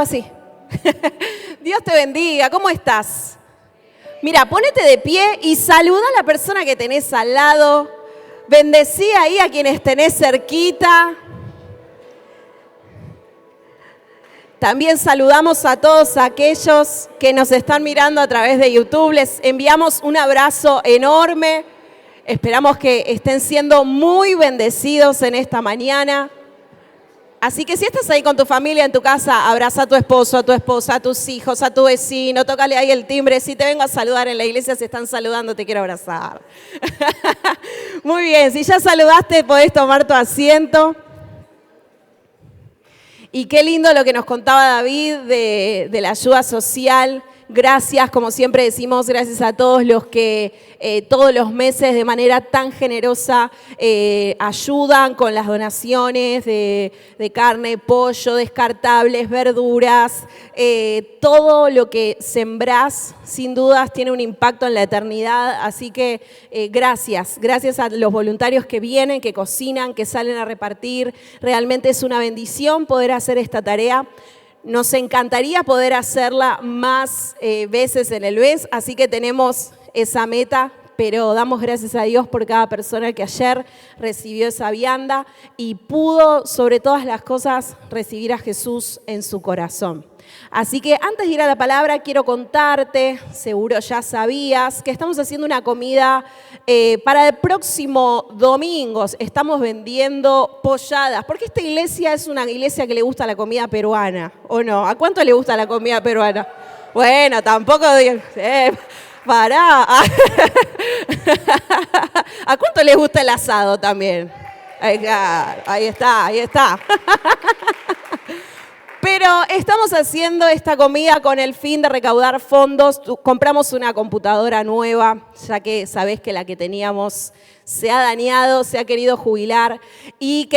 así. Dios te bendiga, ¿cómo estás? Mira, ponete de pie y saluda a la persona que tenés al lado. Bendecí ahí a quienes tenés cerquita. También saludamos a todos aquellos que nos están mirando a través de YouTube. Les enviamos un abrazo enorme. Esperamos que estén siendo muy bendecidos en esta mañana. Así que si estás ahí con tu familia en tu casa, abraza a tu esposo, a tu esposa, a tus hijos, a tu vecino, tócale ahí el timbre. Si te vengo a saludar en la iglesia, si están saludando, te quiero abrazar. Muy bien, si ya saludaste, podés tomar tu asiento. Y qué lindo lo que nos contaba David de la ayuda social. Gracias, como siempre decimos, gracias a todos los que todos los meses de manera tan generosa ayudan con las donaciones de carne, pollo, descartables, verduras. Todo lo que sembrás, sin dudas, tiene un impacto en la eternidad. Así que gracias a los voluntarios que vienen, que cocinan, que salen a repartir. Realmente es una bendición poder hacer esta tarea. Nos encantaría poder hacerla más veces en el mes, así que tenemos esa meta, pero damos gracias a Dios por cada persona que ayer recibió esa vianda y pudo, sobre todas las cosas, recibir a Jesús en su corazón. Así que antes de ir a la palabra, quiero contarte, seguro ya sabías, que estamos haciendo una comida para el próximo domingo. Estamos vendiendo polladas, porque esta iglesia es una iglesia que le gusta la comida peruana, ¿o no? ¿A cuánto le gusta la comida peruana? Bueno, tampoco... pará. ¿A cuánto les gusta el asado también? Ahí está. Pero estamos haciendo esta comida con el fin de recaudar fondos. Compramos una computadora nueva, ya que sabés que la que teníamos se ha dañado, se ha querido jubilar y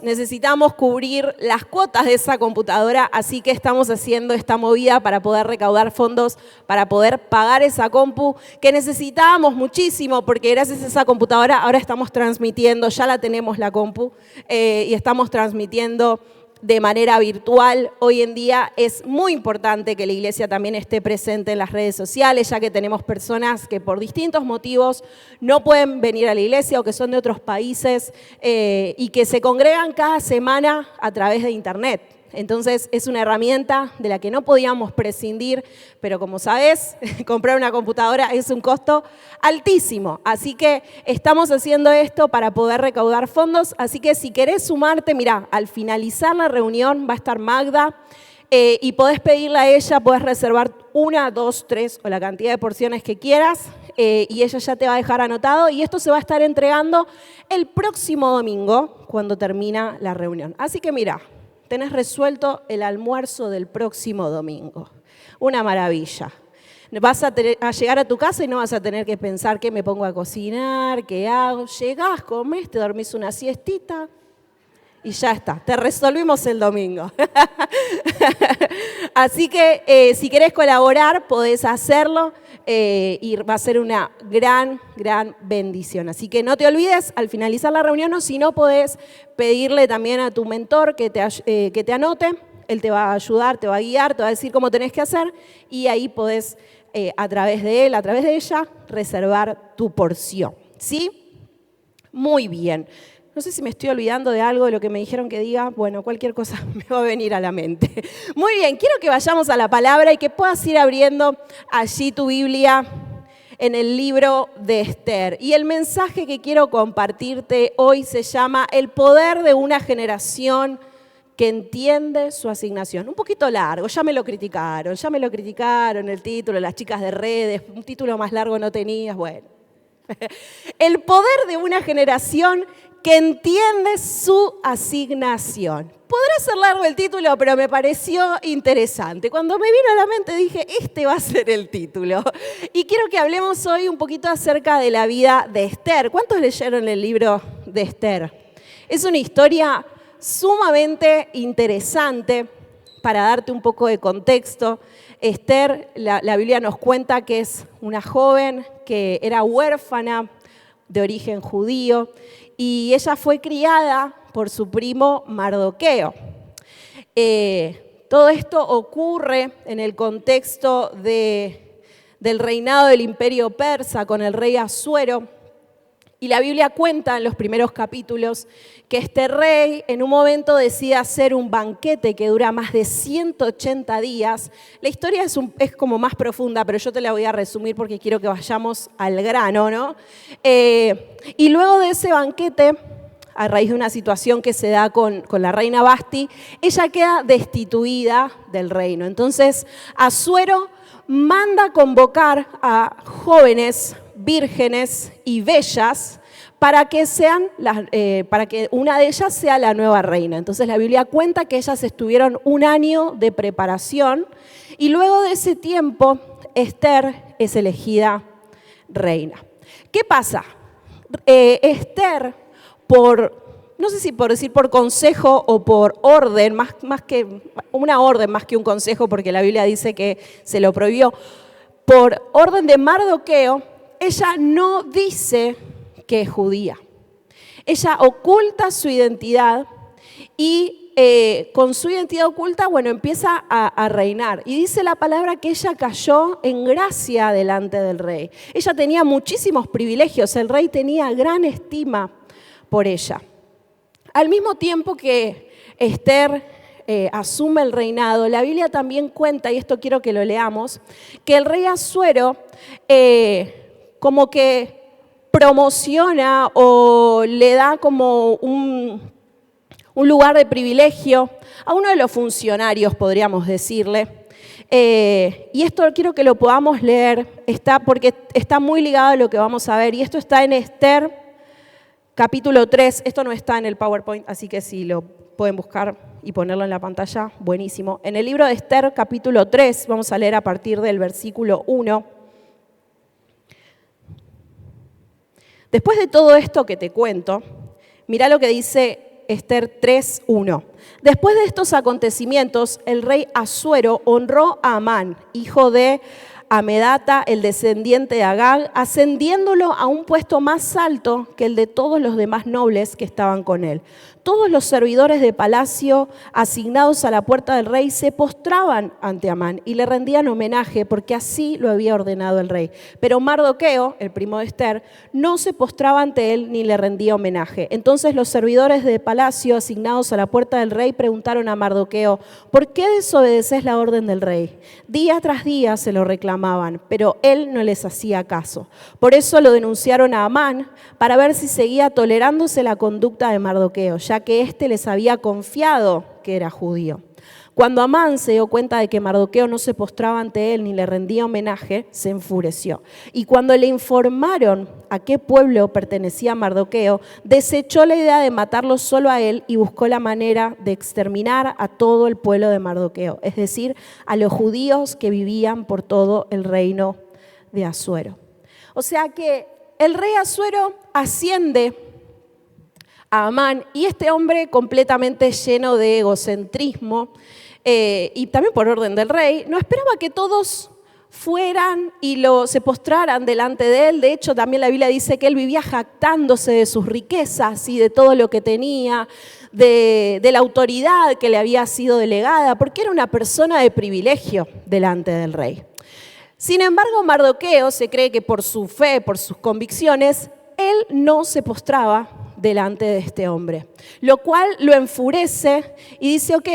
necesitamos cubrir las cuotas de esa computadora, así que estamos haciendo esta movida para poder recaudar fondos, para poder pagar esa compu que necesitábamos muchísimo, porque gracias a esa computadora ahora estamos transmitiendo, ya la tenemos la compu, y estamos transmitiendo de manera virtual. Hoy en día es muy importante que la iglesia también esté presente en las redes sociales, ya que tenemos personas que por distintos motivos no pueden venir a la iglesia o que son de otros países y que se congregan cada semana a través de internet. Entonces es una herramienta de la que no podíamos prescindir, pero como sabés, comprar una computadora es un costo altísimo. Así que estamos haciendo esto para poder recaudar fondos. Así que si querés sumarte, mirá, al finalizar la reunión va a estar Magda y podés pedirle a ella, podés reservar 1, 2, 3 o la cantidad de porciones que quieras y ella ya te va a dejar anotado y esto se va a estar entregando el próximo domingo cuando termina la reunión. Así que mirá, tenés resuelto el almuerzo del próximo domingo. Una maravilla. Vas a llegar a tu casa y no vas a tener que pensar qué me pongo a cocinar, qué hago. Llegás, comés, te dormís una siestita y ya está. Te resolvimos el domingo. Así que si querés colaborar, podés hacerlo y va a ser una gran bendición. Así que no te olvides al finalizar la reunión, o si no, podés pedirle también a tu mentor que te anote. Él te va a ayudar, te va a guiar, te va a decir cómo tenés que hacer y ahí podés, a través de él, a través de ella, reservar tu porción. ¿Sí? Muy bien. No sé si me estoy olvidando de algo de lo que me dijeron que diga. Bueno, cualquier cosa me va a venir a la mente. Muy bien, quiero que vayamos a la palabra y que puedas ir abriendo allí tu Biblia en el libro de Esther. Y el mensaje que quiero compartirte hoy se llama El poder de una generación que entiende su asignación. Un poquito largo, ya me lo criticaron el título, las chicas de redes, un título más largo no tenías, bueno. El poder de una generación que entiende su asignación. Podrá ser largo el título, pero me pareció interesante. Cuando me vino a la mente dije, este va a ser el título. Y quiero que hablemos hoy un poquito acerca de la vida de Esther. ¿Cuántos leyeron el libro de Esther? Es una historia sumamente interesante. Para darte un poco de contexto, Esther, la Biblia nos cuenta que es una joven que era huérfana de origen judío y ella fue criada por su primo Mardoqueo. Todo esto ocurre en el contexto del reinado del Imperio Persa con el rey Asuero. Y la Biblia cuenta en los primeros capítulos que este rey en un momento decide hacer un banquete que dura más de 180 días. La historia es como más profunda, pero yo te la voy a resumir porque quiero que vayamos al grano, ¿no? Y luego de ese banquete, a raíz de una situación que se da con la reina Vasti, ella queda destituida del reino. Entonces, Asuero manda convocar a jóvenes, vírgenes y bellas para que una de ellas sea la nueva reina. Entonces la Biblia cuenta que ellas estuvieron un año de preparación y luego de ese tiempo Esther es elegida reina. ¿Qué pasa? Esther, no sé si por decir por consejo o por orden, más que una orden más que un consejo, porque la Biblia dice que se lo prohibió, por orden de Mardoqueo, ella no dice que es judía. Ella oculta su identidad y con su identidad oculta, empieza a reinar. Y dice la palabra que ella cayó en gracia delante del rey. Ella tenía muchísimos privilegios, el rey tenía gran estima por ella. Al mismo tiempo que Esther asume el reinado, la Biblia también cuenta, y esto quiero que lo leamos, que el rey Asuero como que promociona o le da como un lugar de privilegio a uno de los funcionarios, podríamos decirle. Y esto quiero que lo podamos leer, porque está muy ligado a lo que vamos a ver. Y esto está en Esther, capítulo 3. Esto no está en el PowerPoint, así que si lo pueden buscar y ponerlo en la pantalla, buenísimo. En el libro de Esther, capítulo 3, vamos a leer a partir del versículo 1. Después de todo esto que te cuento, mirá lo que dice Esther 3:1. Después de estos acontecimientos, el rey Asuero honró a Amán, hijo de Amedata, el descendiente de Agag, ascendiéndolo a un puesto más alto que el de todos los demás nobles que estaban con él. Todos los servidores de palacio asignados a la puerta del rey se postraban ante Amán y le rendían homenaje porque así lo había ordenado el rey. Pero Mardoqueo, el primo de Esther, no se postraba ante él ni le rendía homenaje. Entonces los servidores de palacio asignados a la puerta del rey preguntaron a Mardoqueo: ¿por qué desobedeces la orden del rey? Día tras día se lo reclamaban, pero él no les hacía caso. Por eso lo denunciaron a Amán para ver si seguía tolerándose la conducta de Mardoqueo, ya que éste les había confiado que era judío. Cuando Amán se dio cuenta de que Mardoqueo no se postraba ante él ni le rendía homenaje, se enfureció. Y cuando le informaron a qué pueblo pertenecía Mardoqueo, desechó la idea de matarlo solo a él y buscó la manera de exterminar a todo el pueblo de Mardoqueo, es decir, a los judíos que vivían por todo el reino de Asuero. O sea que el rey Asuero asciende a Amán, y este hombre completamente lleno de egocentrismo y también por orden del rey, no esperaba que todos fueran y se postraran delante de él. De hecho, también la Biblia dice que él vivía jactándose de sus riquezas y de todo lo que tenía, de la autoridad que le había sido delegada, porque era una persona de privilegio delante del rey. Sin embargo, Mardoqueo se cree que por su fe, por sus convicciones, él no se postraba delante de este hombre, lo cual lo enfurece y dice: ok,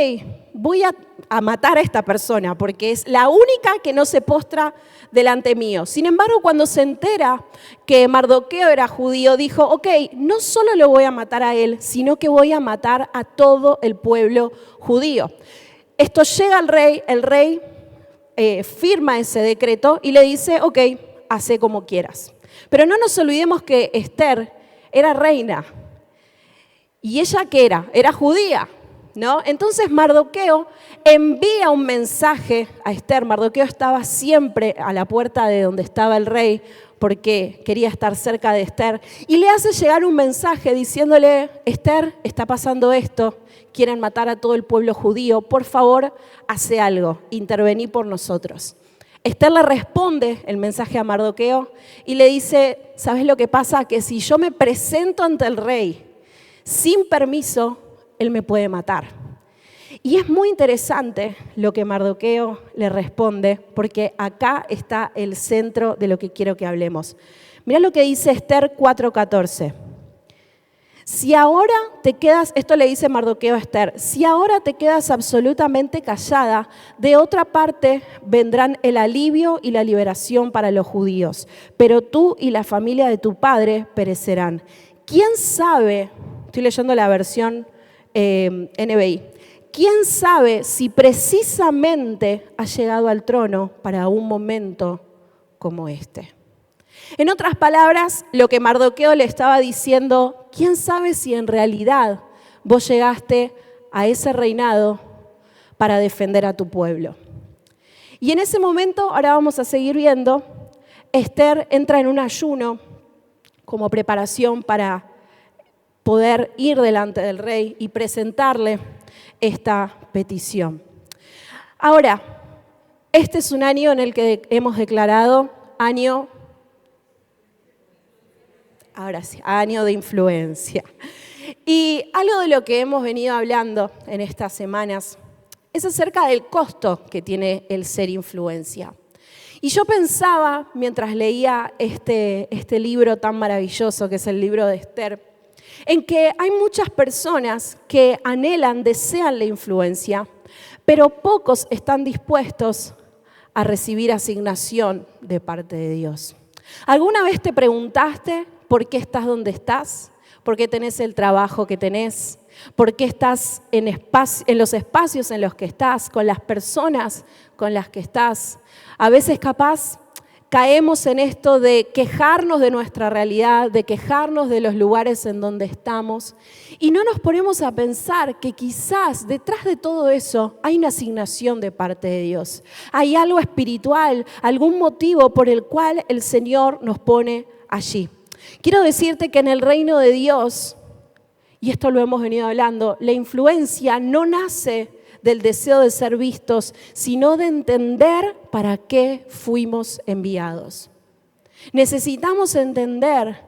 voy a matar a esta persona porque es la única que no se postra delante mío. Sin embargo, cuando se entera que Mardoqueo era judío, dijo: ok, no solo lo voy a matar a él, sino que voy a matar a todo el pueblo judío. Esto llega al rey, el rey firma ese decreto y le dice: ok, hace como quieras. Pero no nos olvidemos que Esther era reina. ¿Y ella qué era? Era judía, ¿no? Entonces Mardoqueo envía un mensaje a Esther. Mardoqueo estaba siempre a la puerta de donde estaba el rey porque quería estar cerca de Esther. Y le hace llegar un mensaje diciéndole: Esther, está pasando esto. Quieren matar a todo el pueblo judío. Por favor, hace algo. Intervení por nosotros. Esther le responde el mensaje a Mardoqueo y le dice: ¿sabes lo que pasa? Que si yo me presento ante el rey sin permiso, él me puede matar. Y es muy interesante lo que Mardoqueo le responde, porque acá está el centro de lo que quiero que hablemos. Mirá lo que dice Esther 4:14. Si ahora te quedas, esto le dice Mardoqueo a Esther, si ahora te quedas absolutamente callada, de otra parte vendrán el alivio y la liberación para los judíos, pero tú y la familia de tu padre perecerán. ¿Quién sabe? Estoy leyendo la versión NBI. ¿Quién sabe si precisamente ha llegado al trono para un momento como este? En otras palabras, lo que Mardoqueo le estaba diciendo, ¿quién sabe si en realidad vos llegaste a ese reinado para defender a tu pueblo? Y en ese momento, ahora vamos a seguir viendo, Esther entra en un ayuno como preparación para poder ir delante del rey y presentarle esta petición. Ahora, este es un año en el que hemos declarado año de influencia. Y algo de lo que hemos venido hablando en estas semanas es acerca del costo que tiene el ser influencia. Y yo pensaba, mientras leía este libro tan maravilloso que es el libro de Esther, en que hay muchas personas que anhelan, desean la influencia, pero pocos están dispuestos a recibir asignación de parte de Dios. ¿Alguna vez te preguntaste por qué estás donde estás? ¿Por qué tenés el trabajo que tenés? ¿Por qué estás en los espacios en los que estás, con las personas con las que estás? A veces capaz caemos en esto de quejarnos de nuestra realidad, de quejarnos de los lugares en donde estamos y no nos ponemos a pensar que quizás detrás de todo eso hay una asignación de parte de Dios. Hay algo espiritual, algún motivo por el cual el Señor nos pone allí. Quiero decirte que en el reino de Dios, y esto lo hemos venido hablando, la influencia no nace del deseo de ser vistos, sino de entender para qué fuimos enviados. Necesitamos entender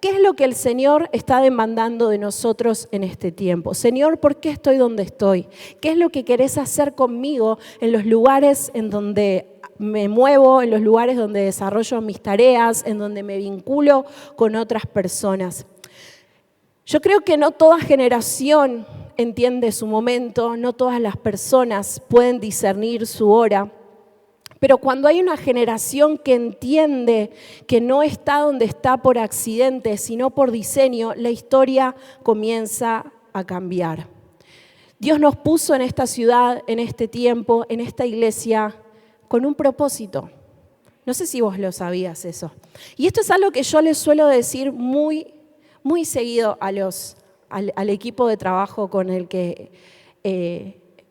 qué es lo que el Señor está demandando de nosotros en este tiempo. Señor, ¿por qué estoy donde estoy? ¿Qué es lo que querés hacer conmigo en los lugares en donde me muevo, en los lugares donde desarrollo mis tareas, en donde me vinculo con otras personas? Yo creo que no toda generación entiende su momento, no todas las personas pueden discernir su hora, pero cuando hay una generación que entiende que no está donde está por accidente, sino por diseño, la historia comienza a cambiar. Dios nos puso en esta ciudad, en este tiempo, en esta iglesia, con un propósito. No sé si vos lo sabías eso. Y esto es algo que yo les suelo decir muy seguido al equipo de trabajo con el que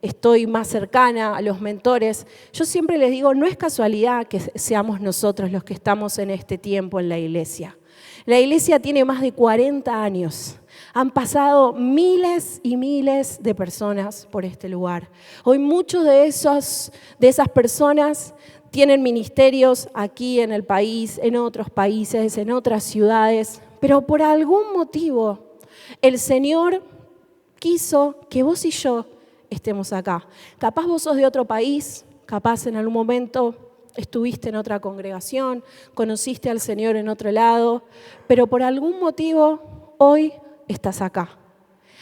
estoy más cercana, a los mentores. Yo siempre les digo, no es casualidad que seamos nosotros los que estamos en este tiempo en la iglesia. La iglesia tiene más de 40 años. Han pasado miles y miles de personas por este lugar. Hoy muchos de esas personas tienen ministerios aquí en el país, en otros países, en otras ciudades, pero por algún motivo el Señor quiso que vos y yo estemos acá. Capaz vos sos de otro país, capaz en algún momento estuviste en otra congregación, conociste al Señor en otro lado, pero por algún motivo hoy estás acá.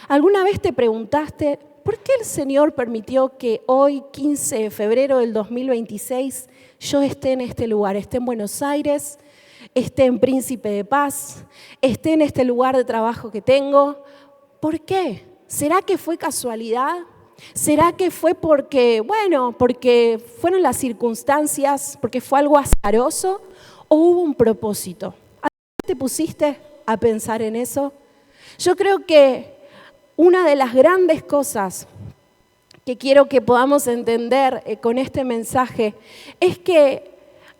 ¿Alguna vez te preguntaste por qué el Señor permitió que hoy, 15 de febrero del 2026, yo esté en este lugar, esté en Buenos Aires, esté en Príncipe de Paz, esté en este lugar de trabajo que tengo? ¿Por qué? ¿Será que fue casualidad? ¿Será que fue porque fueron las circunstancias, porque fue algo azaroso? ¿O hubo un propósito? ¿Alguna vez te pusiste a pensar en eso? Yo creo que una de las grandes cosas que quiero que podamos entender con este mensaje es que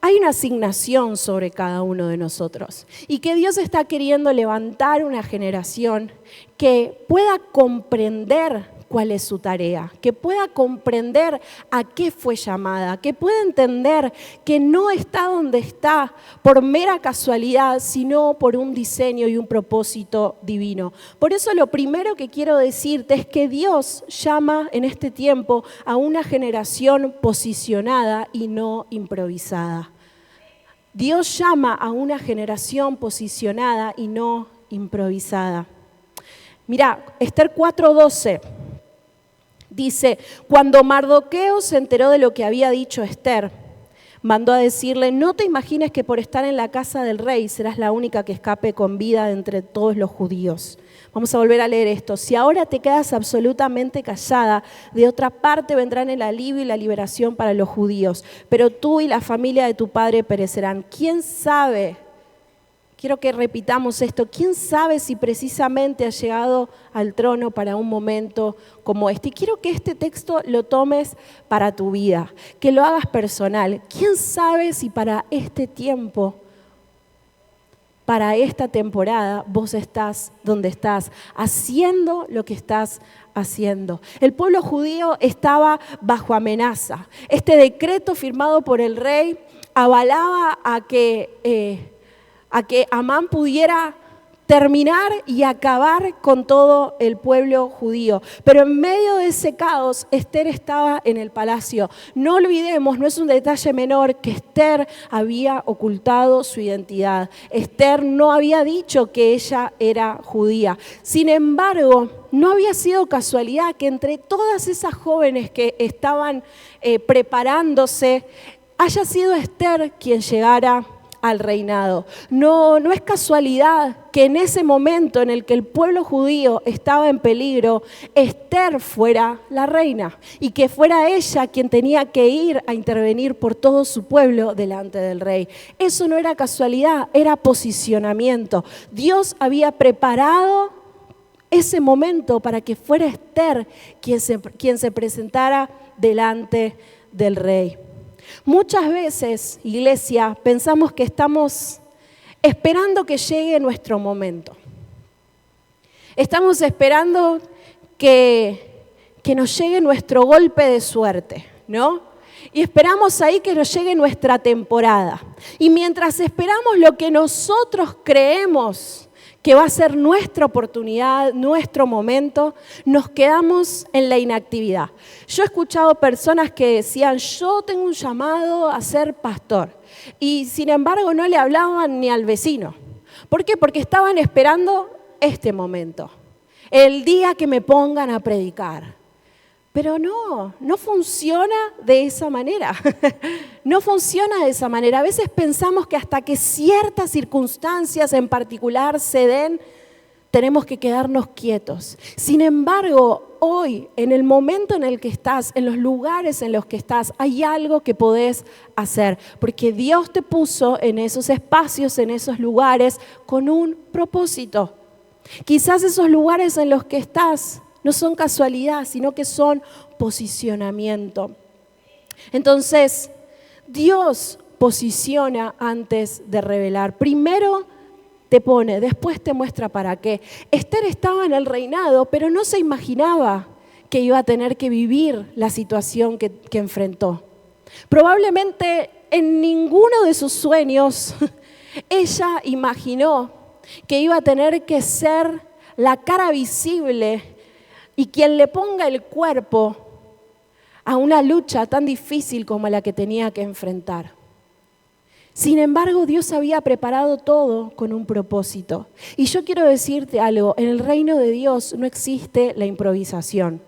hay una asignación sobre cada uno de nosotros y que Dios está queriendo levantar una generación que pueda comprender cuál es su tarea, que pueda comprender a qué fue llamada, que pueda entender que no está donde está por mera casualidad, sino por un diseño y un propósito divino. Por eso lo primero que quiero decirte es que Dios llama en este tiempo a una generación posicionada y no improvisada. Dios llama a una generación posicionada y no improvisada. Mirá, Esther 4:12 dice, cuando Mardoqueo se enteró de lo que había dicho Esther, mandó a decirle, no te imagines que por estar en la casa del rey serás la única que escape con vida entre todos los judíos. Vamos a volver a leer esto. Si ahora te quedas absolutamente callada, de otra parte vendrán el alivio y la liberación para los judíos, pero tú y la familia de tu padre perecerán. ¿Quién sabe? Quiero que repitamos esto. ¿Quién sabe si precisamente has llegado al trono para un momento como este? Y quiero que este texto lo tomes para tu vida, que lo hagas personal. ¿Quién sabe si para este tiempo, para esta temporada, vos estás donde estás, haciendo lo que estás haciendo? El pueblo judío estaba bajo amenaza. Este decreto firmado por el rey avalaba a que Amán pudiera terminar y acabar con todo el pueblo judío. Pero en medio de ese caos, Esther estaba en el palacio. No olvidemos, no es un detalle menor, que Esther había ocultado su identidad. Esther no había dicho que ella era judía. Sin embargo, no había sido casualidad que entre todas esas jóvenes que estaban preparándose, haya sido Esther quien llegara al reinado. No es casualidad que en ese momento en el que el pueblo judío estaba en peligro, Esther fuera la reina y que fuera ella quien tenía que ir a intervenir por todo su pueblo delante del rey. Eso no era casualidad, era posicionamiento. Dios había preparado ese momento para que fuera Esther quien se presentara delante del rey. Muchas veces, iglesia, pensamos que estamos esperando que llegue nuestro momento. Estamos esperando que nos llegue nuestro golpe de suerte, ¿no? Y esperamos ahí que nos llegue nuestra temporada. Y mientras esperamos lo que nosotros creemos que va a ser nuestra oportunidad, nuestro momento, nos quedamos en la inactividad. Yo he escuchado personas que decían, yo tengo un llamado a ser pastor, y sin embargo no le hablaban ni al vecino. ¿Por qué? Porque estaban esperando este momento, el día que me pongan a predicar. Pero no funciona de esa manera. No funciona de esa manera. A veces pensamos que hasta que ciertas circunstancias en particular se den, tenemos que quedarnos quietos. Sin embargo, hoy, en el momento en el que estás, en los lugares en los que estás, hay algo que podés hacer. Porque Dios te puso en esos espacios, en esos lugares, con un propósito. Quizás esos lugares en los que estás no son casualidad, sino que son posicionamiento. Entonces, Dios posiciona antes de revelar. Primero te pone, después te muestra para qué. Esther estaba en el reinado, pero no se imaginaba que iba a tener que vivir la situación que enfrentó. Probablemente en ninguno de sus sueños ella imaginó que iba a tener que ser la cara visible y quien le ponga el cuerpo a una lucha tan difícil como la que tenía que enfrentar. Sin embargo, Dios había preparado todo con un propósito. Y yo quiero decirte algo, en el reino de Dios no existe la improvisación.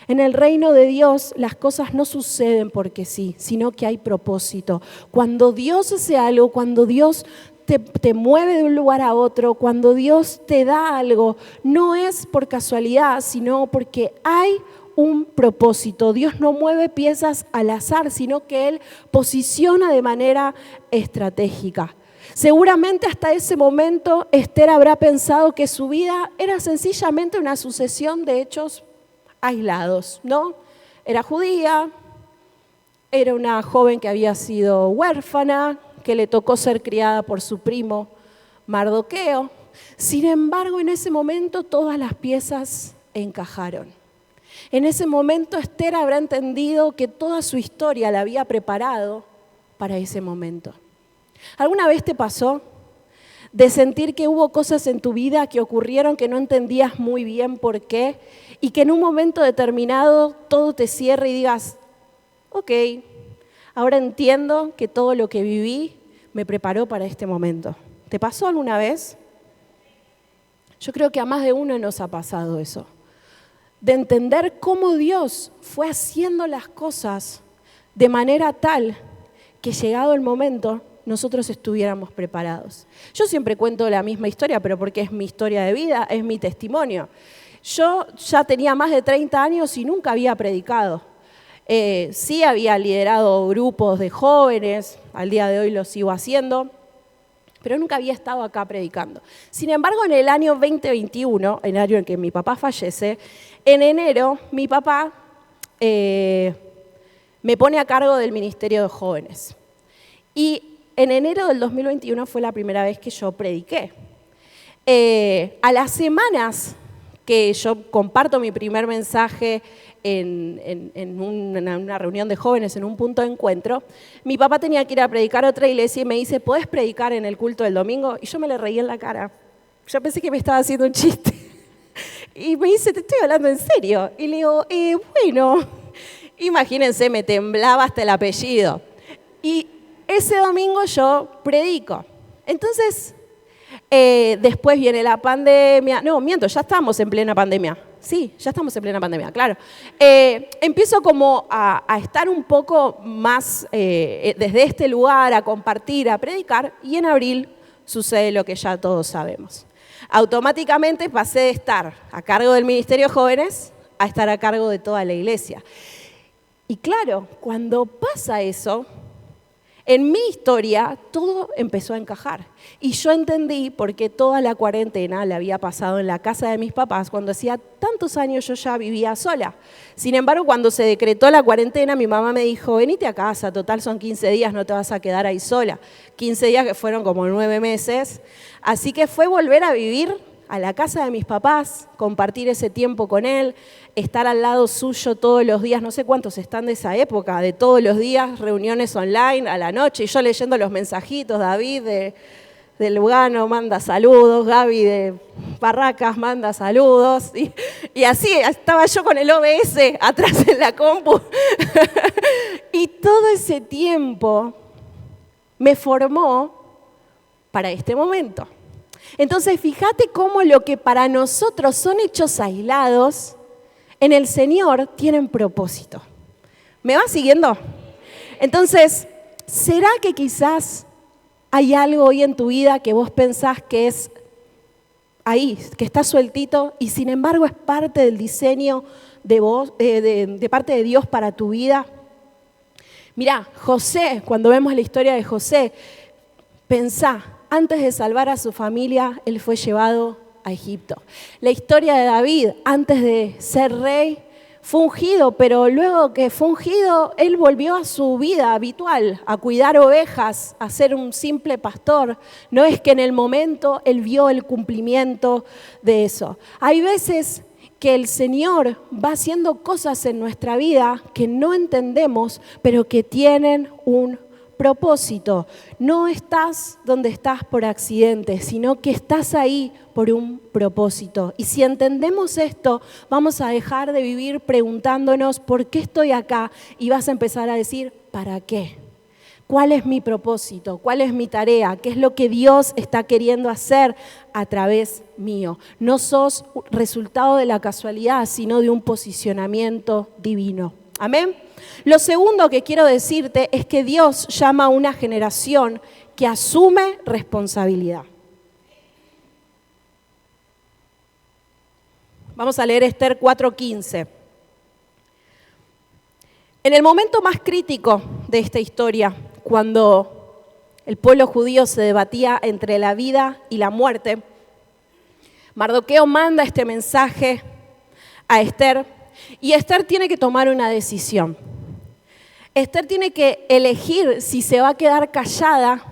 En el reino de Dios las cosas no suceden porque sí, sino que hay propósito. Cuando Dios hace algo, cuando Dios te mueve de un lugar a otro, cuando Dios te da algo, no es por casualidad, sino porque hay un propósito. Dios no mueve piezas al azar, sino que Él posiciona de manera estratégica. Seguramente hasta ese momento Esther habrá pensado que su vida era sencillamente una sucesión de hechos aislados, ¿no? Era judía, era una joven que había sido huérfana, que le tocó ser criada por su primo Mardoqueo. Sin embargo, en ese momento todas las piezas encajaron. En ese momento Esther habrá entendido que toda su historia la había preparado para ese momento. ¿Alguna vez te pasó de sentir que hubo cosas en tu vida que ocurrieron que no entendías muy bien por qué y que en un momento determinado todo te cierre y digas, ok, ahora entiendo que todo lo que viví me preparó para este momento? ¿Te pasó alguna vez? Yo creo que a más de uno nos ha pasado eso, de entender cómo Dios fue haciendo las cosas de manera tal que llegado el momento nosotros estuviéramos preparados. Yo siempre cuento la misma historia, pero porque es mi historia de vida, es mi testimonio. Yo ya tenía más de 30 años y nunca había predicado. Sí había liderado grupos de jóvenes, al día de hoy lo sigo haciendo, pero nunca había estado acá predicando. Sin embargo, en el año 2021, en el año en que mi papá fallece, en enero mi papá me pone a cargo del Ministerio de Jóvenes. Y en enero del 2021 fue la primera vez que yo prediqué. A las semanas que yo comparto mi primer mensaje en una reunión de jóvenes, en un punto de encuentro, mi papá tenía que ir a predicar a otra iglesia y me dice, ¿podés predicar en el culto del domingo? Y yo me le reí en la cara. Yo pensé que me estaba haciendo un chiste. Y me dice, te estoy hablando en serio. Y le digo, bueno, imagínense, me temblaba hasta el apellido. Y ese domingo yo predico. Entonces, después viene la pandemia. No, miento, ya estamos en plena pandemia. Sí, ya estamos en plena pandemia, claro. Empiezo como a estar un poco más desde este lugar, a compartir, a predicar, y en abril sucede lo que ya todos sabemos. Automáticamente pasé de estar a cargo del Ministerio de Jóvenes a estar a cargo de toda la iglesia. Y claro, cuando pasa eso, en mi historia todo empezó a encajar. Y yo entendí por qué toda la cuarentena la había pasado en la casa de mis papás cuando hacía tantos años yo ya vivía sola. Sin embargo, cuando se decretó la cuarentena, mi mamá me dijo, venite a casa, total son 15 días, no te vas a quedar ahí sola. 15 días que fueron como 9 meses. Así que fue volver a vivir a la casa de mis papás, compartir ese tiempo con él, estar al lado suyo todos los días, no sé cuántos están de esa época, de todos los días, reuniones online a la noche, y yo leyendo los mensajitos, David de Lugano manda saludos, Gaby de Barracas manda saludos, y así estaba yo con el OBS atrás en la compu. Y todo ese tiempo me formó para este momento. Entonces, fíjate cómo lo que para nosotros son hechos aislados, en el Señor tienen propósito. ¿Me vas siguiendo? Entonces, ¿será que quizás hay algo hoy en tu vida que vos pensás que es ahí, que está sueltito y sin embargo es parte del diseño de parte de Dios para tu vida? Mirá, José, cuando vemos la historia de José, pensá, antes de salvar a su familia, él fue llevado a Egipto. La historia de David, antes de ser rey, fue ungido, pero luego que fue ungido, él volvió a su vida habitual, a cuidar ovejas, a ser un simple pastor. No es que en el momento él vio el cumplimiento de eso. Hay veces que el Señor va haciendo cosas en nuestra vida que no entendemos, pero que tienen un propósito. No estás donde estás por accidente, sino que estás ahí por un propósito. Y si entendemos esto, vamos a dejar de vivir preguntándonos ¿por qué estoy acá? Y vas a empezar a decir ¿para qué? ¿Cuál es mi propósito? ¿Cuál es mi tarea? ¿Qué es lo que Dios está queriendo hacer a través mío? No sos resultado de la casualidad, sino de un posicionamiento divino. Amén. Lo segundo que quiero decirte es que Dios llama a una generación que asume responsabilidad. Vamos a leer Esther 4:15. En el momento más crítico de esta historia, cuando el pueblo judío se debatía entre la vida y la muerte, Mardoqueo manda este mensaje a Esther y Esther tiene que tomar una decisión. Esther tiene que elegir si se va a quedar callada,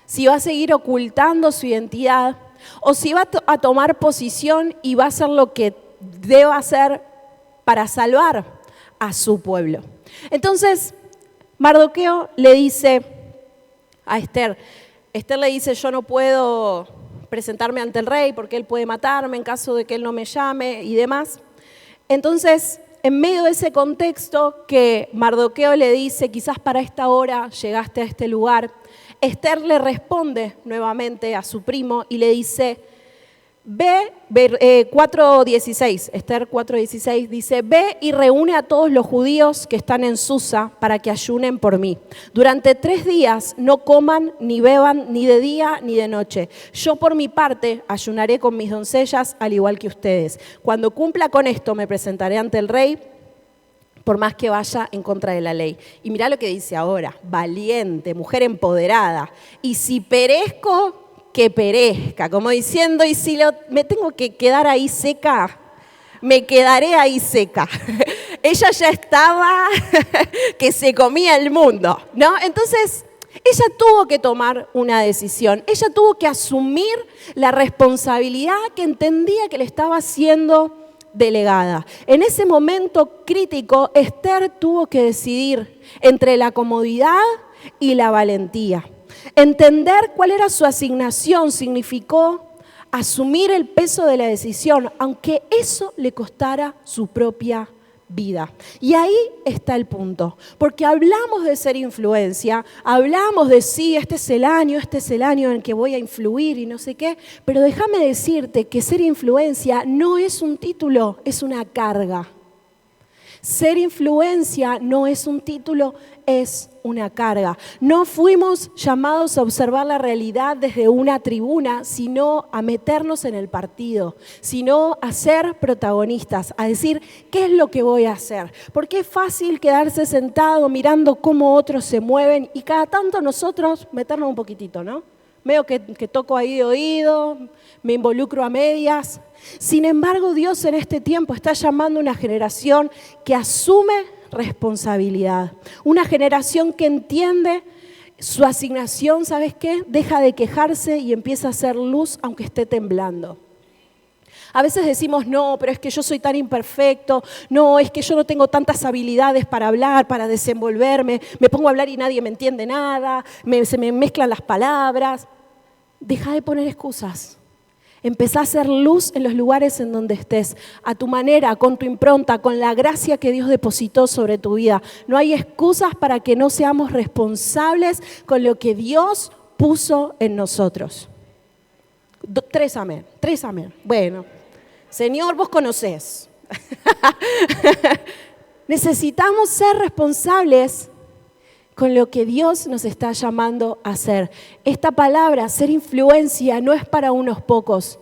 si va a seguir ocultando su identidad o si va a tomar posición y va a hacer lo que deba hacer para salvar a su pueblo. Entonces, Mardoqueo le dice a Esther, Esther le dice, yo no puedo presentarme ante el rey porque él puede matarme en caso de que él no me llame y demás. Entonces, en medio de ese contexto que Mardoqueo le dice, quizás para esta hora llegaste a este lugar, Esther le responde nuevamente a su primo y le dice, ve, 4:16, Esther 4:16 dice, ve y reúne a todos los judíos que están en Susa para que ayunen por mí. Durante 3 días no coman ni beban ni de día ni de noche. Yo por mi parte ayunaré con mis doncellas al igual que ustedes. Cuando cumpla con esto me presentaré ante el rey, por más que vaya en contra de la ley. Y mirá lo que dice ahora, valiente, mujer empoderada. Y si perezco, que perezca, como diciendo, y si me tengo que quedar ahí seca, me quedaré ahí seca. Ella ya estaba que se comía el mundo, ¿no? Entonces, ella tuvo que tomar una decisión. Ella tuvo que asumir la responsabilidad que entendía que le estaba siendo delegada. En ese momento crítico, Esther tuvo que decidir entre la comodidad y la valentía. Entender cuál era su asignación significó asumir el peso de la decisión, aunque eso le costara su propia vida. Y ahí está el punto, porque hablamos de ser influencia, hablamos de sí, este es el año en el que voy a influir y no sé qué, pero déjame decirte que ser influencia no es un título, es una carga. Ser influencia no es un título, es una carga. No fuimos llamados a observar la realidad desde una tribuna, sino a meternos en el partido, sino a ser protagonistas, a decir, ¿qué es lo que voy a hacer? Porque es fácil quedarse sentado mirando cómo otros se mueven y cada tanto nosotros meternos un poquitito, ¿no? Veo que toco ahí de oído, me involucro a medias. Sin embargo, Dios en este tiempo está llamando a una generación que asume responsabilidad. Una generación que entiende su asignación, ¿sabes qué? Deja de quejarse y empieza a hacer luz aunque esté temblando. A veces decimos, no, pero es que yo soy tan imperfecto, no, es que yo no tengo tantas habilidades para hablar, para desenvolverme, me pongo a hablar y nadie me entiende nada, se me mezclan las palabras. Deja de poner excusas. Empezá a hacer luz en los lugares en donde estés, a tu manera, con tu impronta, con la gracia que Dios depositó sobre tu vida. No hay excusas para que no seamos responsables con lo que Dios puso en nosotros. 3 amén. Bueno, Señor, vos conocés. Necesitamos ser responsables con lo que Dios nos está llamando a hacer. Esta palabra, ser influencia, no es para unos pocos.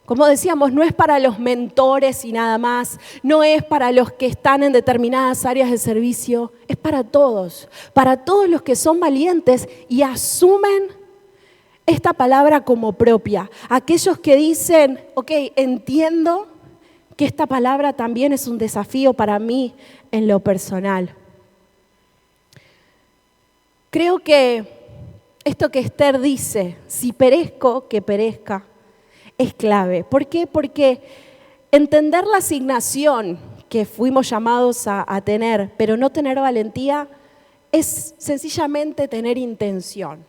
Como decíamos, no es para los mentores y nada más, no es para los que están en determinadas áreas de servicio, es para todos los que son valientes y asumen esta palabra como propia. Aquellos que dicen, ok, entiendo que esta palabra también es un desafío para mí en lo personal. Creo que esto que Esther dice, si perezco, que perezca, es clave. ¿Por qué? Porque entender la asignación que fuimos llamados a tener, pero no tener valentía, es sencillamente tener intención.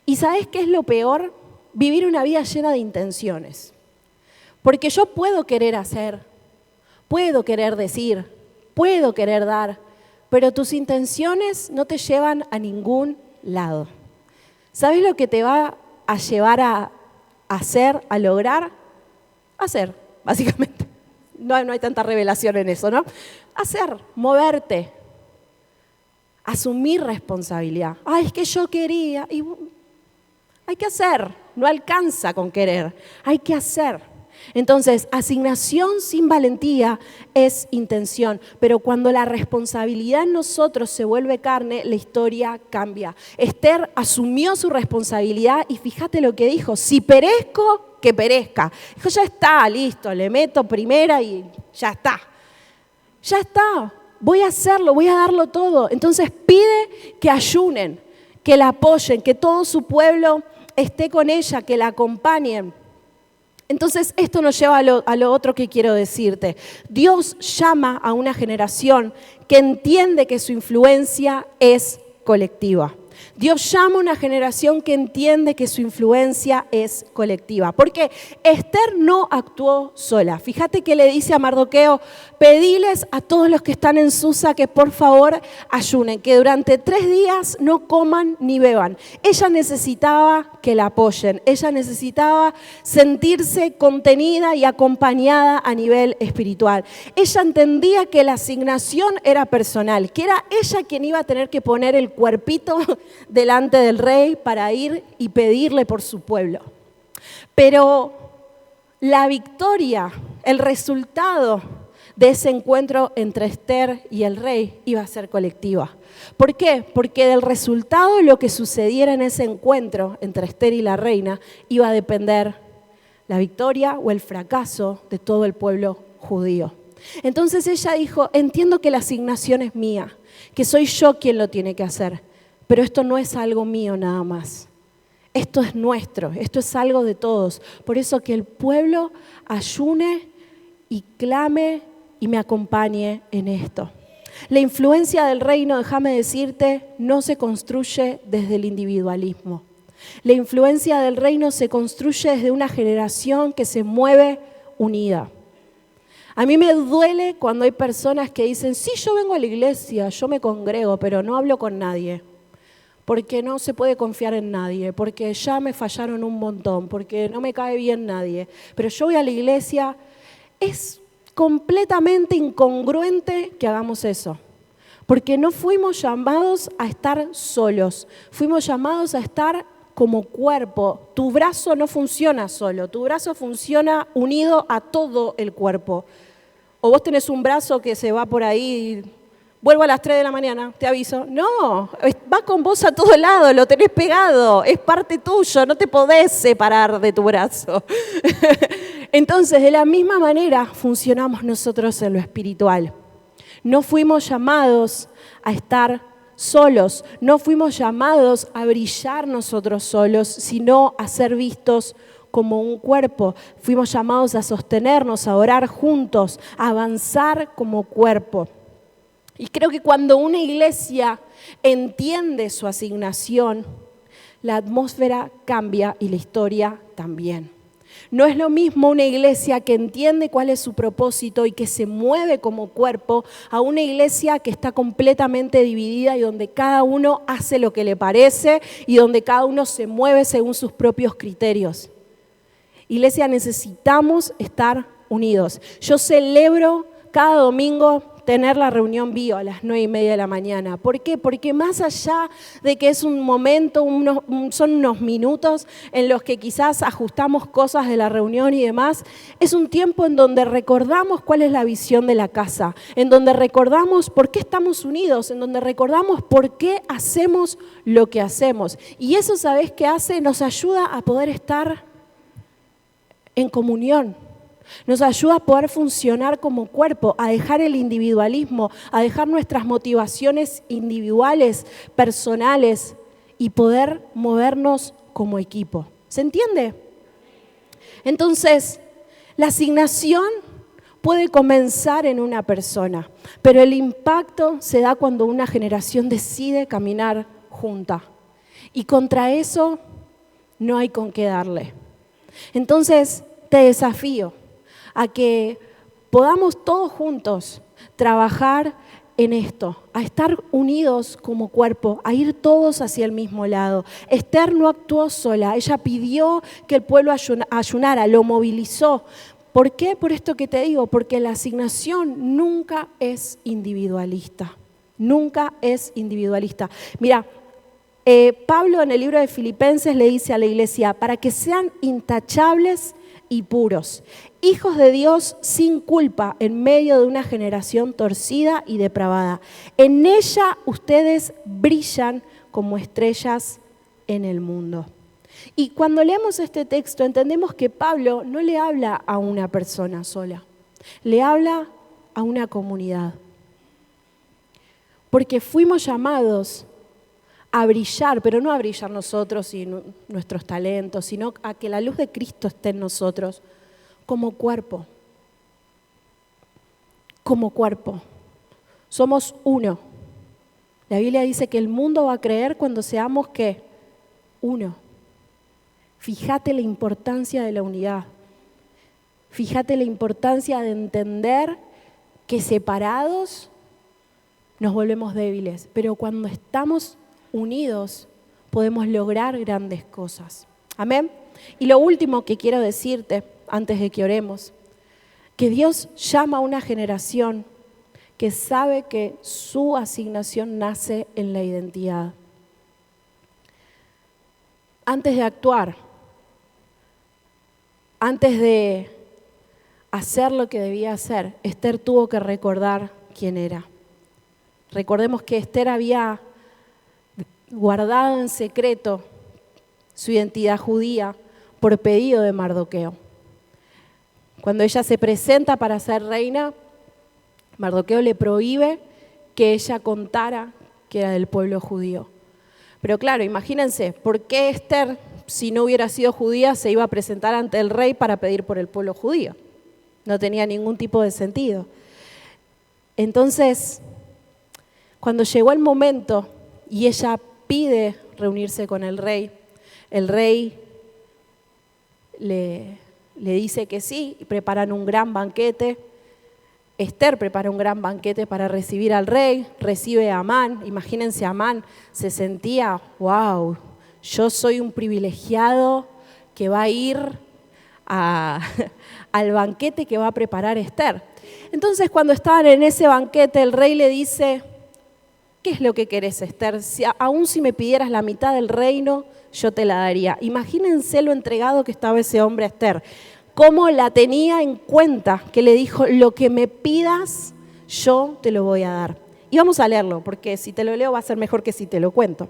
¿Y sabes qué es lo peor? Vivir una vida llena de intenciones. Porque yo puedo querer hacer, puedo querer decir, puedo querer dar, pero tus intenciones no te llevan a ningún lado. ¿Sabes lo que te va a llevar a hacer, a lograr? Hacer, básicamente. No hay tanta revelación en eso, ¿no? Hacer, moverte, asumir responsabilidad. Ay, es que yo quería. Y hay que hacer, no alcanza con querer, hay que hacer. Entonces, asignación sin valentía es intención, pero cuando la responsabilidad en nosotros se vuelve carne, la historia cambia. Esther asumió su responsabilidad y fíjate lo que dijo, si perezco, que perezca. Dijo, ya está, listo, le meto primera y ya está. Ya está, voy a hacerlo, voy a darlo todo. Entonces pide que ayunen, que la apoyen, que todo su pueblo esté con ella, que la acompañen. Entonces, esto nos lleva a lo otro que quiero decirte. Dios llama a una generación que entiende que su influencia es colectiva. Dios llama a una generación que entiende que su influencia es colectiva. Porque Esther no actuó sola. Fíjate que le dice a Mardoqueo, pediles a todos los que están en Susa que por favor ayunen, que durante 3 días no coman ni beban. Ella necesitaba que la apoyen, ella necesitaba sentirse contenida y acompañada a nivel espiritual. Ella entendía que la asignación era personal, que era ella quien iba a tener que poner el cuerpito delante del rey para ir y pedirle por su pueblo. Pero la victoria, el resultado de ese encuentro entre Esther y el rey iba a ser colectiva. ¿Por qué? Porque del resultado de lo que sucediera en ese encuentro entre Esther y la reina iba a depender la victoria o el fracaso de todo el pueblo judío. Entonces ella dijo, entiendo que la asignación es mía, que soy yo quien lo tiene que hacer, pero esto no es algo mío nada más. Esto es nuestro, esto es algo de todos. Por eso que el pueblo ayune y clame y me acompañe en esto. La influencia del reino, déjame decirte, no se construye desde el individualismo. La influencia del reino se construye desde una generación que se mueve unida. A mí me duele cuando hay personas que dicen, sí, yo vengo a la iglesia, yo me congrego, pero no hablo con nadie. Porque no se puede confiar en nadie, porque ya me fallaron un montón, porque no me cae bien nadie. Pero yo voy a la iglesia, es completamente incongruente que hagamos eso. Porque no fuimos llamados a estar solos, fuimos llamados a estar como cuerpo. Tu brazo no funciona solo, tu brazo funciona unido a todo el cuerpo. O vos tenés un brazo que se va por ahí, vuelvo a las 3 de la mañana, te aviso. No, va con vos a todo lado, lo tenés pegado, es parte tuyo, no te podés separar de tu brazo. Entonces, de la misma manera funcionamos nosotros en lo espiritual. No fuimos llamados a estar solos, no fuimos llamados a brillar nosotros solos, sino a ser vistos como un cuerpo. Fuimos llamados a sostenernos, a orar juntos, a avanzar como cuerpo. Y creo que cuando una iglesia entiende su asignación, la atmósfera cambia y la historia también. No es lo mismo una iglesia que entiende cuál es su propósito y que se mueve como cuerpo a una iglesia que está completamente dividida y donde cada uno hace lo que le parece y donde cada uno se mueve según sus propios criterios. Iglesia, necesitamos estar unidos. Yo celebro cada domingo tener la reunión bio a las 9:30 de la mañana. ¿Por qué? Porque más allá de que es un momento, son unos minutos en los que quizás ajustamos cosas de la reunión y demás, es un tiempo en donde recordamos cuál es la visión de la casa, en donde recordamos por qué estamos unidos, en donde recordamos por qué hacemos lo que hacemos. Y eso, ¿sabés qué hace? Nos ayuda a poder estar en comunión. Nos ayuda a poder funcionar como cuerpo, a dejar el individualismo, a dejar nuestras motivaciones individuales, personales y poder movernos como equipo. ¿Se entiende? Entonces, la asignación puede comenzar en una persona, pero el impacto se da cuando una generación decide caminar junta. Y contra eso no hay con qué darle. Entonces, te desafío a que podamos todos juntos trabajar en esto, a estar unidos como cuerpo, a ir todos hacia el mismo lado. Esther no actuó sola, ella pidió que el pueblo ayunara, lo movilizó. ¿Por qué? Por esto que te digo, porque la asignación nunca es individualista, nunca es individualista. Mira, Pablo en el libro de Filipenses le dice a la iglesia, para que sean intachables y puros, hijos de Dios sin culpa en medio de una generación torcida y depravada. En ella ustedes brillan como estrellas en el mundo. Y cuando leemos este texto entendemos que Pablo no le habla a una persona sola, le habla a una comunidad. Porque fuimos llamados a brillar, pero no a brillar nosotros y nuestros talentos, sino a que la luz de Cristo esté en nosotros como cuerpo. Como cuerpo. Somos uno. La Biblia dice que el mundo va a creer cuando seamos, ¿qué? Uno. Fíjate la importancia de la unidad. Fíjate la importancia de entender que separados nos volvemos débiles, pero cuando estamos unidos podemos lograr grandes cosas. Amén. Y lo último que quiero decirte antes de que oremos, que Dios llama a una generación que sabe que su asignación nace en la identidad. Antes de actuar, antes de hacer lo que debía hacer, Esther tuvo que recordar quién era. Recordemos que Esther había guardado en secreto su identidad judía por pedido de Mardoqueo. Cuando ella se presenta para ser reina, Mardoqueo le prohíbe que ella contara que era del pueblo judío. Pero claro, imagínense, ¿por qué Esther, si no hubiera sido judía, se iba a presentar ante el rey para pedir por el pueblo judío? No tenía ningún tipo de sentido. Entonces, cuando llegó el momento y ella pide reunirse con el rey le dice que sí y preparan un gran banquete. Esther prepara un gran banquete para recibir al rey, recibe a Amán. Imagínense, Amán se sentía, wow, yo soy un privilegiado que va a ir al banquete que va a preparar Esther. Entonces, cuando estaban en ese banquete, el rey le dice, ¿qué es lo que querés, Esther? Aún si me pidieras la mitad del reino, yo te la daría. Imagínense lo entregado que estaba ese hombre a Esther. Cómo la tenía en cuenta, que le dijo, lo que me pidas, yo te lo voy a dar. Y vamos a leerlo, porque si te lo leo va a ser mejor que si te lo cuento.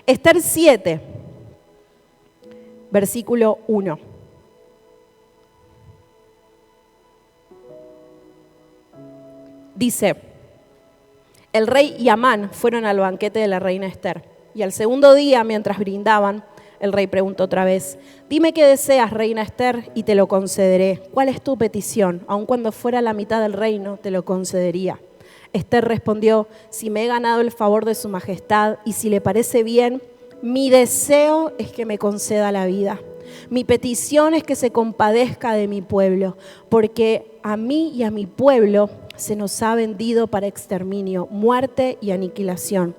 Esther 7, versículo 1. Dice, el rey y Amán fueron al banquete de la reina Esther. Y al segundo día, mientras brindaban, el rey preguntó otra vez, dime qué deseas, reina Esther, y te lo concederé. ¿Cuál es tu petición? Aun cuando fuera la mitad del reino, te lo concedería. Esther respondió, si me he ganado el favor de su majestad y si le parece bien, mi deseo es que me conceda la vida. Mi petición es que se compadezca de mi pueblo, porque a mí y a mi pueblo se nos ha vendido para exterminio, muerte y aniquilación.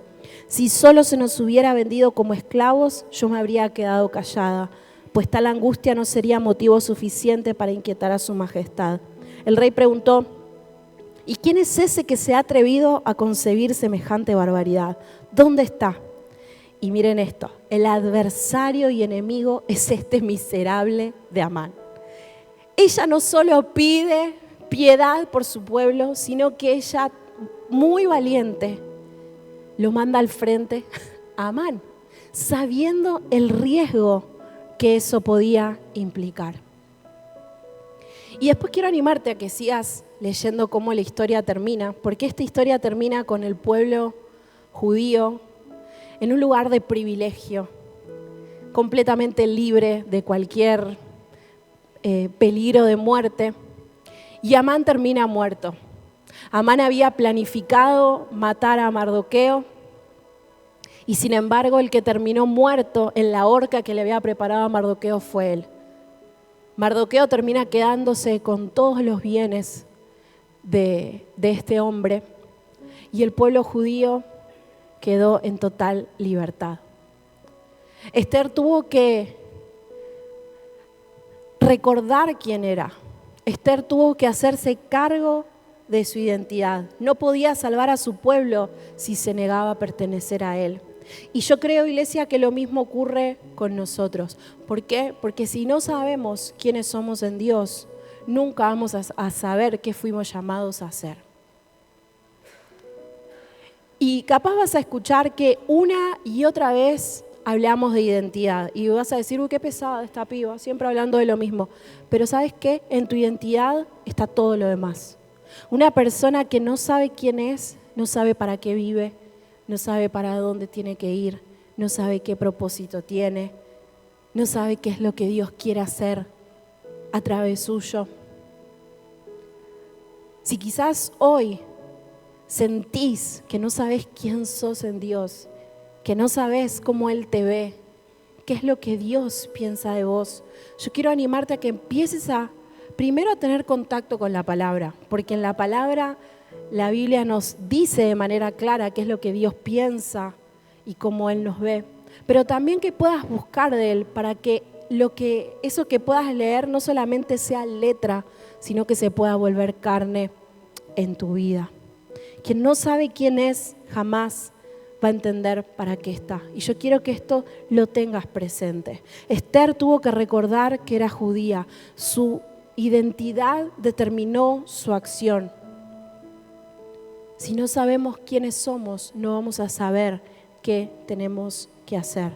Si solo se nos hubiera vendido como esclavos, yo me habría quedado callada, pues tal angustia no sería motivo suficiente para inquietar a su majestad. El rey preguntó, ¿y quién es ese que se ha atrevido a concebir semejante barbaridad? ¿Dónde está? Y miren esto, el adversario y enemigo es este miserable de Amán. Ella no solo pide piedad por su pueblo, sino que ella, muy valiente, lo manda al frente a Amán, sabiendo el riesgo que eso podía implicar. Y después quiero animarte a que sigas leyendo cómo la historia termina, porque esta historia termina con el pueblo judío en un lugar de privilegio, completamente libre de cualquier peligro de muerte. Y Amán termina muerto. Amán había planificado matar a Mardoqueo y sin embargo el que terminó muerto en la horca que le había preparado a Mardoqueo fue él. Mardoqueo termina quedándose con todos los bienes de este hombre y el pueblo judío quedó en total libertad. Esther tuvo que recordar quién era. Esther tuvo que hacerse cargo de su identidad. No podía salvar a su pueblo si se negaba a pertenecer a él. Y yo creo, iglesia, que lo mismo ocurre con nosotros. ¿Por qué? Porque si no sabemos quiénes somos en Dios, nunca vamos a saber qué fuimos llamados a hacer. Y capaz vas a escuchar que una y otra vez hablamos de identidad y vas a decir, uy, qué pesada esta piba, siempre hablando de lo mismo. Pero ¿sabes qué? En tu identidad está todo lo demás. Una persona que no sabe quién es, no sabe para qué vive, no sabe para dónde tiene que ir, no sabe qué propósito tiene, no sabe qué es lo que Dios quiere hacer a través suyo. Si quizás hoy sentís que no sabes quién sos en Dios, que no sabes cómo Él te ve, qué es lo que Dios piensa de vos, yo quiero animarte a que empieces primero a tener contacto con la palabra, porque en la palabra la Biblia nos dice de manera clara qué es lo que Dios piensa y cómo Él nos ve, pero también que puedas buscar de Él para que eso que puedas leer no solamente sea letra, sino que se pueda volver carne en tu vida. Quien no sabe quién es, jamás va a entender para qué está. Y yo quiero que esto lo tengas presente. Esther tuvo que recordar que era judía. Su identidad determinó su acción. Si no sabemos quiénes somos, no vamos a saber qué tenemos que hacer.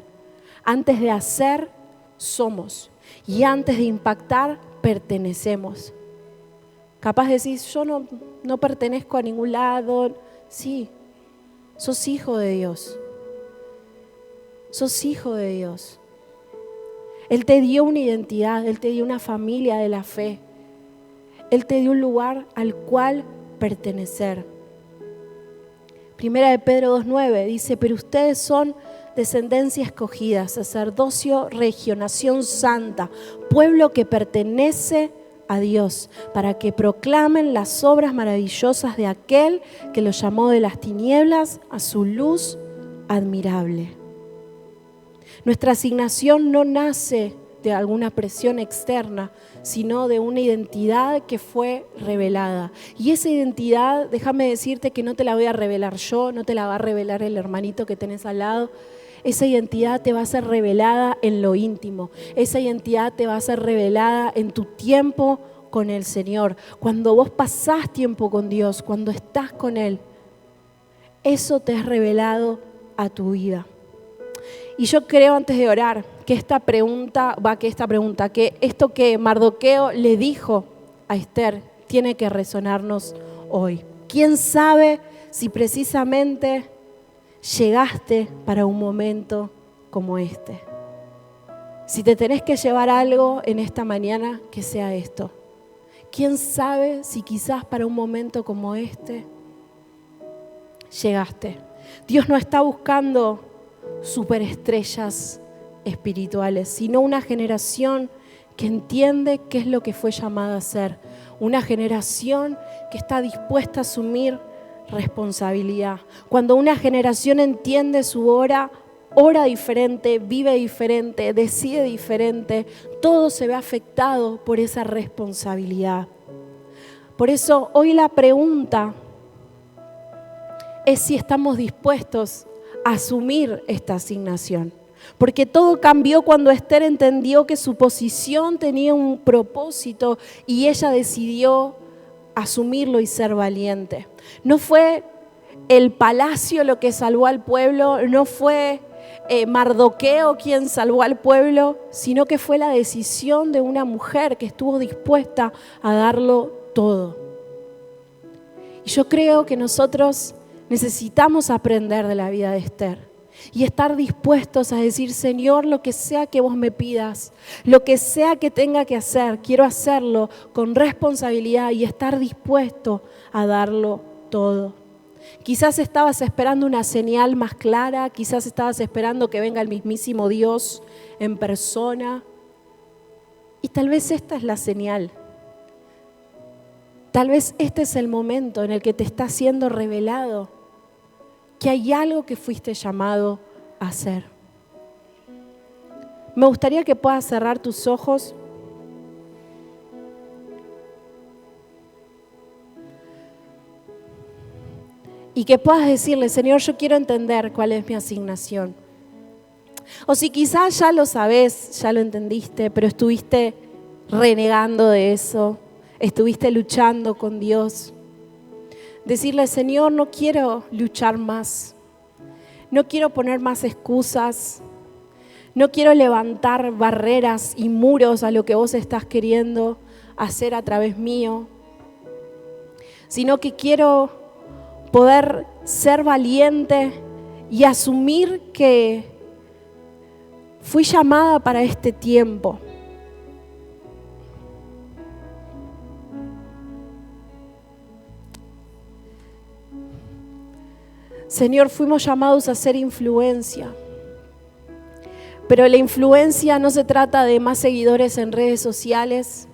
Antes de hacer, somos. Y antes de impactar, pertenecemos. Capaz decís, yo no pertenezco a ningún lado. Sí, sos hijo de Dios. Sos hijo de Dios. Él te dio una identidad, Él te dio una familia de la fe. Él te dio un lugar al cual pertenecer. Primera de Pedro 2:9 dice, pero ustedes son descendencia escogida, sacerdocio regio, nación santa, pueblo que pertenece a Dios, para que proclamen las obras maravillosas de aquel que los llamó de las tinieblas a su luz admirable. Nuestra asignación no nace de alguna presión externa, sino de una identidad que fue revelada. Y esa identidad, déjame decirte que no te la voy a revelar yo, no te la va a revelar el hermanito que tenés al lado. Esa identidad te va a ser revelada en lo íntimo. Esa identidad te va a ser revelada en tu tiempo con el Señor. Cuando vos pasás tiempo con Dios, cuando estás con Él, eso te es revelado a tu vida. Y yo creo, antes de orar, que esto que Mardoqueo le dijo a Esther tiene que resonarnos hoy. ¿Quién sabe si precisamente llegaste para un momento como este? Si te tenés que llevar algo en esta mañana, que sea esto. ¿Quién sabe si quizás para un momento como este llegaste? Dios no está buscando superestrellas espirituales, sino una generación que entiende qué es lo que fue llamada a ser. Una generación que está dispuesta a asumir responsabilidad. Cuando una generación entiende su hora, ora diferente, vive diferente, decide diferente, todo se ve afectado por esa responsabilidad. Por eso hoy la pregunta es si estamos dispuestos a asumir esta asignación. Porque todo cambió cuando Esther entendió que su posición tenía un propósito y ella decidió asumirlo y ser valiente. No fue el palacio lo que salvó al pueblo, no fue Mardoqueo quien salvó al pueblo, sino que fue la decisión de una mujer que estuvo dispuesta a darlo todo. Y yo creo que nosotros necesitamos aprender de la vida de Esther y estar dispuestos a decir, Señor, lo que sea que vos me pidas, lo que sea que tenga que hacer, quiero hacerlo con responsabilidad y estar dispuesto a darlo todo. Quizás estabas esperando una señal más clara, quizás estabas esperando que venga el mismísimo Dios en persona. Y tal vez esta es la señal. Tal vez este es el momento en el que te está siendo revelado que hay algo que fuiste llamado a hacer. Me gustaría que puedas cerrar tus ojos. Y que puedas decirle, Señor, yo quiero entender cuál es mi asignación. O si quizás ya lo sabes, ya lo entendiste, pero estuviste renegando de eso, estuviste luchando con Dios. Decirle, Señor, no quiero luchar más, no quiero poner más excusas, no quiero levantar barreras y muros a lo que vos estás queriendo hacer a través mío, sino que quiero poder ser valiente y asumir que Fui llamada para este tiempo. Señor, fuimos llamados a ser influencia. Pero la influencia no se trata de más seguidores en redes sociales.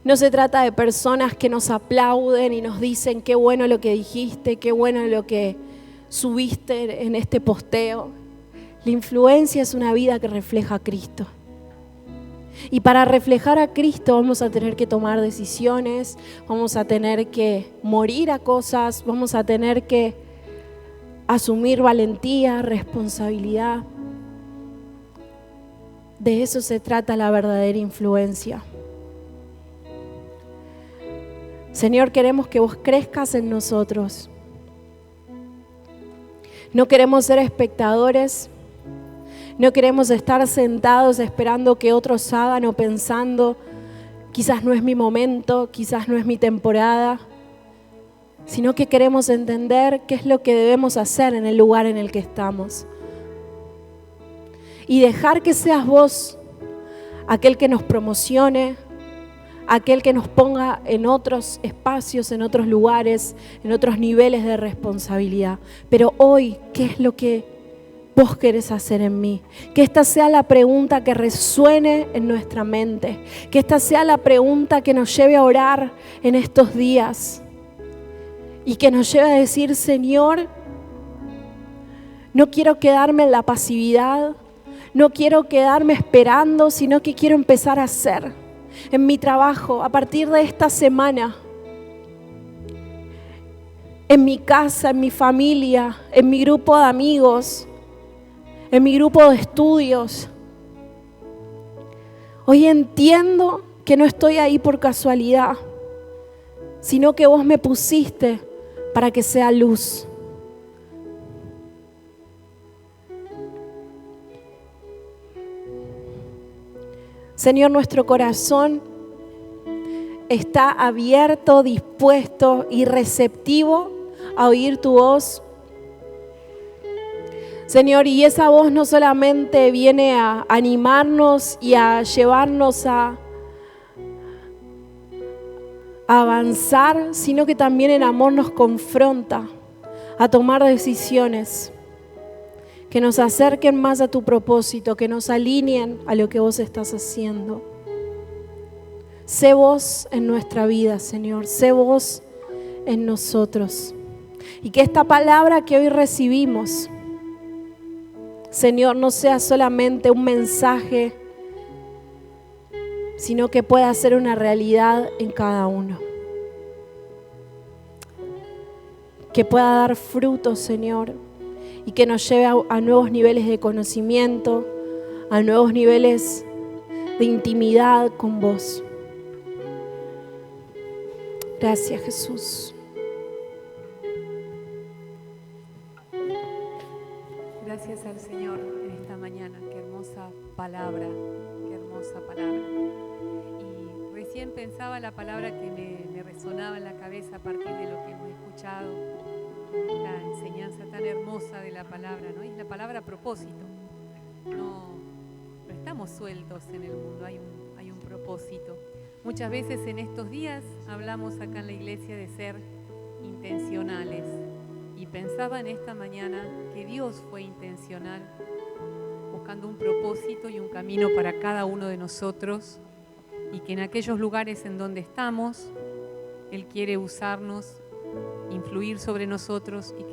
No se trata de personas que nos aplauden y nos dicen qué bueno lo que dijiste, qué bueno lo que subiste en este posteo. La influencia es una vida que refleja a Cristo. Y para reflejar a Cristo vamos a tener que tomar decisiones, vamos a tener que morir a cosas, vamos a tener que asumir valentía, responsabilidad. De eso se trata la verdadera influencia. Señor, queremos que vos crezcas en nosotros. No queremos ser espectadores. No queremos estar sentados esperando que otros hagan o pensando, quizás no es mi momento, quizás no es mi temporada, sino que queremos entender qué es lo que debemos hacer en el lugar en el que estamos. Y dejar que seas vos aquel que nos promocione, aquel que nos ponga en otros espacios, en otros lugares, en otros niveles de responsabilidad. Pero hoy, ¿qué es lo que vos querés hacer en mí? Que esta sea la pregunta que resuene en nuestra mente. Que esta sea la pregunta que nos lleve a orar en estos días. Y que nos lleve a decir, Señor, no quiero quedarme en la pasividad. No quiero quedarme esperando, sino que quiero empezar a hacer. En mi trabajo, a partir de esta semana. En mi casa, en mi familia, en mi grupo de amigos. En mi grupo de estudios. Hoy entiendo que no estoy ahí por casualidad, sino que vos me pusiste para que sea luz. Señor, nuestro corazón está abierto, dispuesto y receptivo a oír tu voz. Señor, y esa voz no solamente viene a animarnos y a llevarnos a avanzar, sino que también en amor nos confronta a tomar decisiones que nos acerquen más a tu propósito, que nos alineen a lo que vos estás haciendo. Sé vos en nuestra vida, Señor, sé vos en nosotros. Y que esta palabra que hoy recibimos, Señor, no sea solamente un mensaje, sino que pueda ser una realidad en cada uno. Que pueda dar frutos, Señor, y que nos lleve a nuevos niveles de conocimiento, a nuevos niveles de intimidad con vos. Gracias, Jesús. Gracias al Señor en esta mañana. Qué hermosa palabra, qué hermosa palabra. Y recién pensaba la palabra que me resonaba en la cabeza a partir de lo que hemos escuchado, la enseñanza tan hermosa de la palabra, ¿no? Y es la palabra propósito. No estamos sueltos en el mundo, hay un propósito. Muchas veces en estos días hablamos acá en la iglesia de ser intencionales. Y pensaba en esta mañana que Dios fue intencional, buscando un propósito y un camino para cada uno de nosotros, y que en aquellos lugares en donde estamos, Él quiere usarnos, influir sobre nosotros y